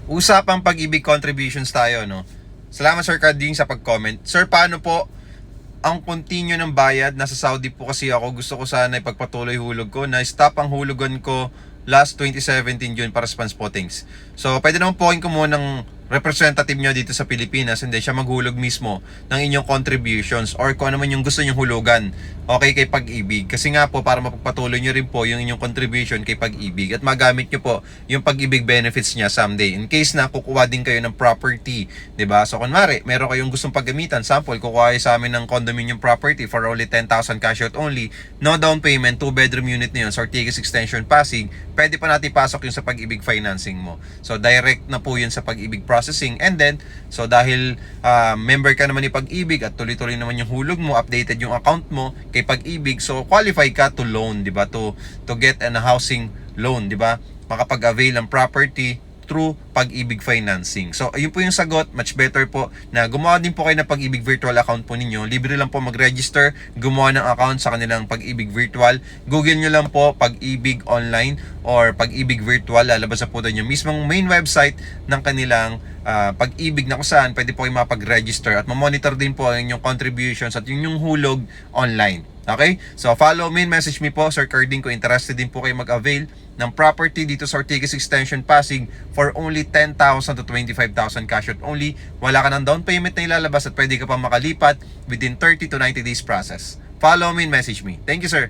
Usapang pag-ibig contributions tayo, no? Salamat Sir Carding sa pag-comment. Sir, paano po ang continue ng bayad? Nasa Saudi po kasi ako. Gusto ko sana ipagpatuloy hulog ko. Na-stop ang hulugan ko last 2017 June para sa Panspottings. So, pwede naman po ko muna ng representative nyo dito sa Pilipinas, hindi siya maghulog mismo ng inyong contributions or kung ano man yung gusto nyong hulugan, okay, kay Pag-ibig. Kasi nga po, para mapagpatuloy nyo rin po yung inyong contribution kay Pag-ibig at magamit nyo po yung Pag-ibig benefits niya someday. In case na kukuha din kayo ng property, ba diba? So, kunwari, meron kayong gustong paggamitan, sample, kukuha kayo sa amin ng condominium property for only 10,000 cash out only, no down payment, 2-bedroom unit na yun, so Ortigas Extension Pasig, pwede pa natin pasok yung sa Pag-ibig financing mo. So, direct na po yun sa Pag-ibig processing. And then, so dahil member ka naman ni Pag-ibig at tuloy-tuloy naman yung hulog mo, updated yung account mo kay Pag-ibig, so qualify ka to loan, 'di ba? To get a housing loan, 'di ba? Makapag-avail ng property through Pag-ibig financing. So, ayun po yung sagot. Much better po na gumawa din po kayo ng Pag-ibig virtual account po ninyo. Libre lang po mag-register, gumawa ng account sa kanilang Pag-ibig virtual. Google nyo lang po Pag-ibig online or Pag-ibig virtual. Lalabas na po doon yung mismong main website ng kanilang Pag-ibig na kung saan pwede po kayo mapag-register at mamonitor din po ang inyong contributions at yung hulog online. Okay? So, follow me, message me po, Sir Carding, kung interested din po kayo mag-avail ng property dito sa Ortigas Extension Pasig for only 10,000 to 25,000 cash out only. Wala ka ng down payment na ilalabas at pwede ka pa makalipat within 30 to 90 days process. Follow me and message me. Thank you, sir.